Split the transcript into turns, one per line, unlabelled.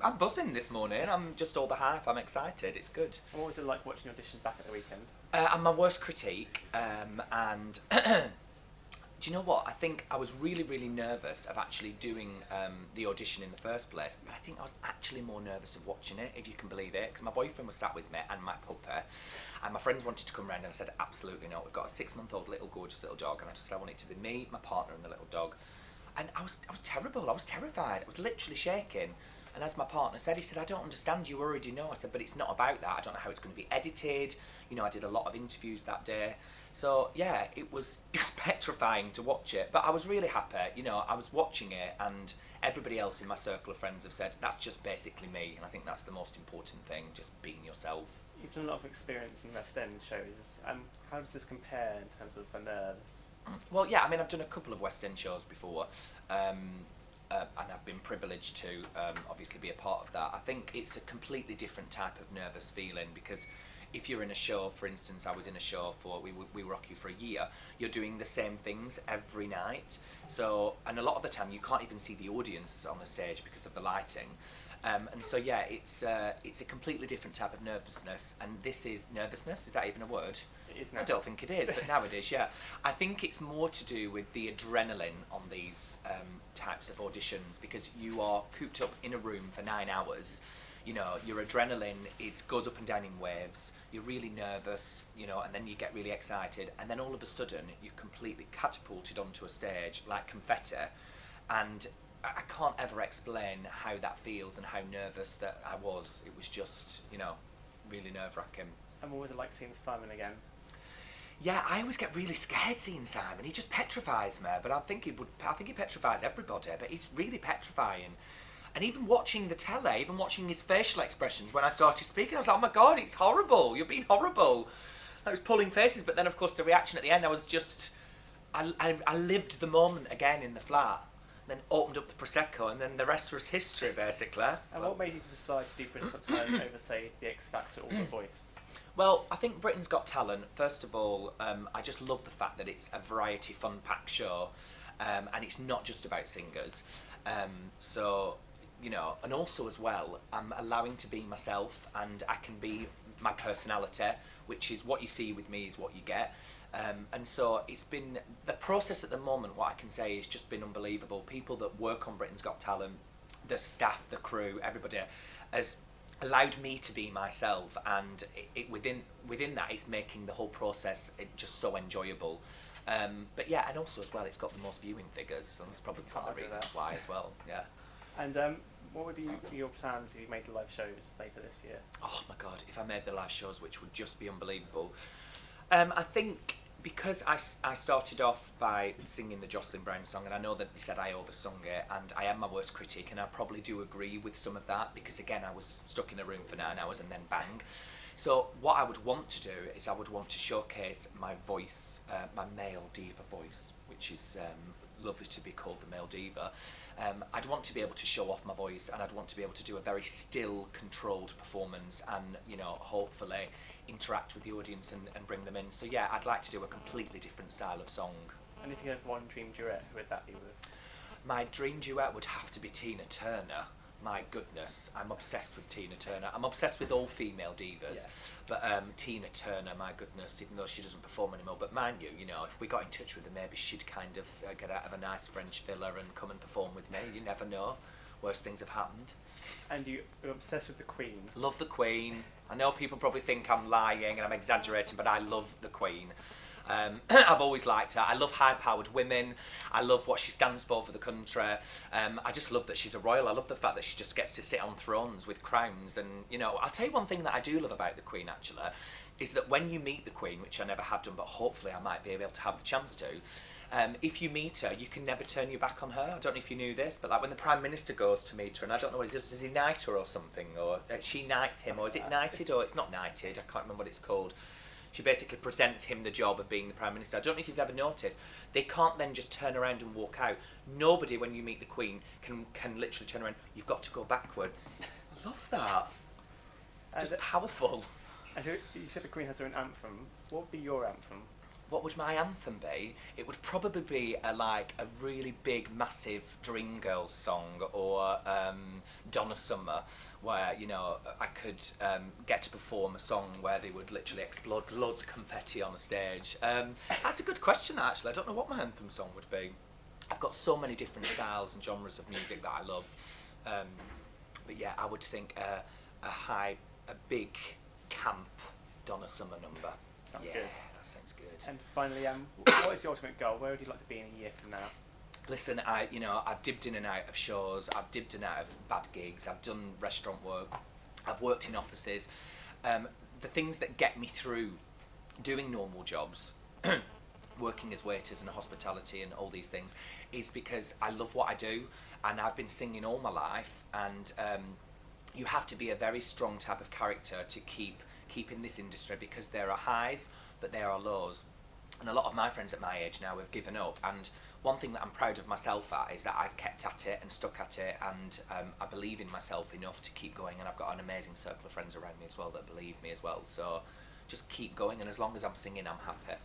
I'm buzzing this morning. I'm just all the hype. I'm excited. It's good.
And what was it like watching auditions back at the weekend?
I'm my worst critique, and do you know what? I think I was really, really nervous of actually doing the audition in the first place, but I think I was actually more nervous of watching it, if you can believe it, because my boyfriend was sat with me and my puppy, and my friends wanted to come round, and I said, absolutely not. We've got a 6-month-old little gorgeous little dog, and I just said I want it to be me, my partner, and the little dog. And I was terrible. I was terrified. I was literally shaking. And as my partner said, he said, I don't understand, you already know. I said, but it's not about that. I don't know how it's going to be edited. You know, I did a lot of interviews that day. So, yeah, it was petrifying to watch it. But I was really happy. You know, I was watching it, and everybody else in my circle of friends have said, that's just basically me. And I think that's the most important thing, just being yourself.
You've done a lot of experience in West End shows. How does this compare in terms of the nerves?
Well, yeah, I mean, I've done a couple of West End shows before. And I've been privileged to obviously be a part of that. I think it's a completely different type of nervous feeling, because if you're in a show, for instance, I was in a show for We Rock You for a year, you're doing the same things every night. So, and a lot of the time you can't even see the audience on the stage because of the lighting. And so, yeah, it's a completely different type of nervousness. And this is nervousness, is that even a word?
It is now.
I don't think it is, but now it is, yeah. I think it's more to do with the adrenaline on these types of auditions, because you are cooped up in a room for 9 hours. You know, your adrenaline goes up and down in waves. You're really nervous, you know, and then you get really excited, and then all of a sudden you're completely catapulted onto a stage like confetti, and I can't ever explain how that feels and how nervous that I was. It was just, you know, really nerve-wracking.
And what was it like seeing Simon again?
Yeah, I always get really scared seeing Simon. He just petrifies me, but I think he petrifies everybody, but it's really petrifying. And even watching the telly, even watching his facial expressions when I started speaking, I was like, oh my God, it's horrible. You're being horrible. I was pulling faces, but then of course the reaction at the end, I lived the moment again in the flat. Then opened up the Prosecco, and then the rest was history, basically.
And what made you decide to do Britain's Got Talent over, say, The X Factor or The Voice?
Well, I think Britain's Got Talent, first of all, I just love the fact that it's a variety fun-packed show, and it's not just about singers. So, you know, and also as well, I'm allowing to be myself, and I can be my personality, which is what you see with me is what you get. And so it's been, the process at the moment, what I can say, has just been unbelievable. People that work on Britain's Got Talent, the staff, the crew, everybody has allowed me to be myself, and within that, it's making the whole process just so enjoyable. But yeah, and also as well, it's got the most viewing figures, so that's probably one of the reasons why as well. Yeah.
And what would be your plans if you made the live shows later this year?
Oh my God, if I made the live shows, which would just be unbelievable. I think because I started off by singing the Jocelyn Brown song, and I know that they said I oversung it, and I am my worst critic, and I probably do agree with some of that, because again, I was stuck in a room for 9 hours and then bang. So what I would want to do is I would want to showcase my voice, my male diva voice, which is lovely to be called the male diva. I'd want to be able to show off my voice, and I'd want to be able to do a very still, controlled performance, and, you know, hopefully interact with the audience and bring them in. So yeah, I'd like to do a completely different style of song.
And if you had one dream duet, who would that be with?
My dream duet would have to be Tina Turner. My goodness, I'm obsessed with Tina Turner. I'm obsessed with all female divas, yeah. But Tina Turner, my goodness, even though she doesn't perform anymore. But mind you, you know, if we got in touch with her, maybe she'd kind of get out of a nice French villa and come and perform with me. You never know. Worse things have happened.
And you're obsessed with the Queen.
Love the Queen. I know people probably think I'm lying and I'm exaggerating, but I love the Queen. I've always liked her. I love high-powered women. I love what she stands for the country. I just love that she's a royal. I love the fact that she just gets to sit on thrones with crowns. And, you know, I'll tell you one thing that I do love about the Queen, actually, is that when you meet the Queen, which I never have done, but hopefully I might be able to have the chance to, if you meet her, you can never turn your back on her. I don't know if you knew this, but like when the Prime Minister goes to meet her, and I don't know, does he knight her or something, or she knights him, or is it knighted, or it's not knighted, I can't remember what it's called. She basically presents him the job of being the Prime Minister. I don't know if you've ever noticed, they can't then just turn around and walk out. Nobody, when you meet the Queen, can literally turn around. You've got to go backwards. I love that. Just powerful.
And you said the Queen has her own anthem. What would be your anthem?
what would my anthem be? It would probably be like a really big, massive Dreamgirls song, or Donna Summer, where, you know, I could get to perform a song where they would literally explode loads of confetti on a stage. That's a good question, actually. I don't know what my anthem song would be. I've got so many different styles and genres of music that I love. But yeah, I would think a big camp Donna Summer number.
Sounds
yeah,
good.
that sounds good.
And finally, what is your ultimate goal? Where would you like to be in a year from now?
Listen, I've dipped in and out of shows. I've dipped in and out of bad gigs. I've done restaurant work. I've worked in offices. The things that get me through doing normal jobs, working as waiters and hospitality and all these things, is because I love what I do, and I've been singing all my life, and you have to be a very strong type of character to keep in this industry, because there are highs but there are lows, and a lot of my friends at my age now have given up. And one thing that I'm proud of myself at is that I've kept at it and stuck at it, and I believe in myself enough to keep going, and I've got an amazing circle of friends around me as well that believe me as well. So just keep going, and as long as I'm singing, I'm happy.